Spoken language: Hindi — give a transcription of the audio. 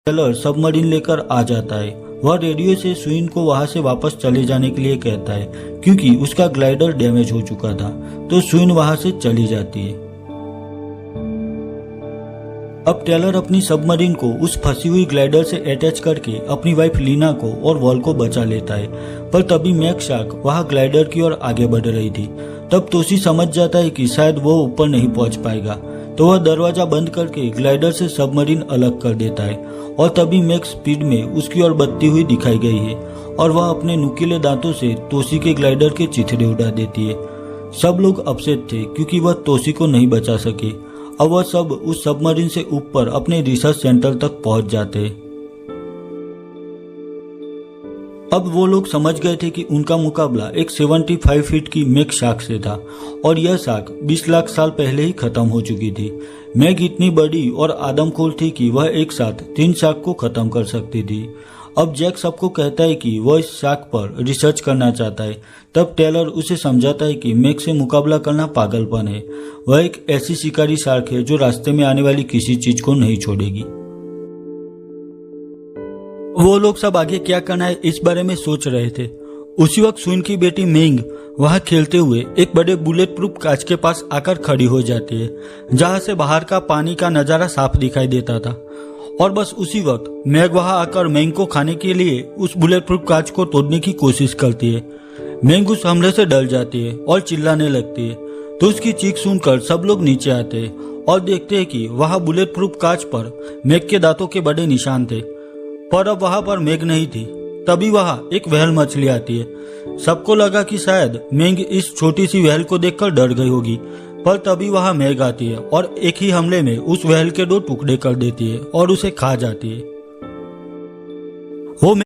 टेलर सबमरीन लेकर आ जाता है। वह रेडियो से सुइन को वहां से वापस चले जाने के लिए कहता है क्योंकि उसका ग्लाइडर डैमेज हो चुका था, तो सुइन वहां से चली जाती है। अब टेलर अपनी सबमरीन को उस फंसी हुई ग्लाइडर से अटैच करके अपनी वाइफ लीना को और वॉल को बचा लेता है, पर तभी मैक शार्क वहां ग्लाइडर की ओर आगे बढ़ रही थी। तब तोसी समझ जाता है कि शायद वो ऊपर नहीं पहुंच पाएगा, तो वह दरवाजा बंद करके ग्लाइडर से सबमरीन अलग कर देता है और तभी मैक स्पीड में उसकी ओर बढ़ती हुई दिखाई गई है और वह अपने नुकीले दांतों से तोसी के ग्लाइडर के चिथड़े उड़ा देती है। सब लोग अपसेट थे क्योंकि वह तोसी को नहीं बचा सके। अब वह सब उस सबमरीन से ऊपर अपने रिसर्च सेंटर तक पहुंच जाते। अब वो लोग समझ गए थे कि उनका मुकाबला एक 75 फीट की मैक शार्क से था और यह शार्क 20 लाख साल पहले ही खत्म हो चुकी थी। मैक इतनी बड़ी और आदमखोर थी कि वह एक साथ 3 शार्क को खत्म कर सकती थी। अब जैक सबको कहता है कि वह इस शार्क पर रिसर्च करना चाहता है। तब टेलर उसे समझाता है कि मैक से मुकाबला करना पागलपन है। वह एक ऐसी शिकारी शार्क है जो रास्ते में आने वाली किसी चीज को नहीं छोड़ेगी। वो लोग सब आगे क्या करना है इस बारे में सोच रहे थे। उसी वक्त सुइन की बेटी मेंग वहां खेलते हुए एक बड़े बुलेट प्रूफ कांच के पास आकर खड़ी हो जाती है, जहां से बाहर का पानी का नजारा साफ दिखाई देता था। और बस उसी वक्त मैग वहां आकर मेंग को खाने के लिए उस बुलेट प्रूफ कांच को तोड़ने की कोशिश करती है। मेंग उस हमले से डर जाती है और चिल्लाने लगती है, तो उसकी चीख सुनकर सब लोग नीचे आते हैं और देखते हैं कि वहां बुलेट प्रूफ कांच पर मैग के दांतों के बड़े निशान थे, पर अब वहां पर मेग नहीं थी। तभी वहां एक व्हेल मछली आती है। सबको लगा कि शायद मेंग इस छोटी सी व्हेल को देखकर डर गई होगी, पर तभी वहां मेग आती है और एक ही हमले में उस व्हेल के 2 टुकड़े कर देती है और उसे खा जाती है। वो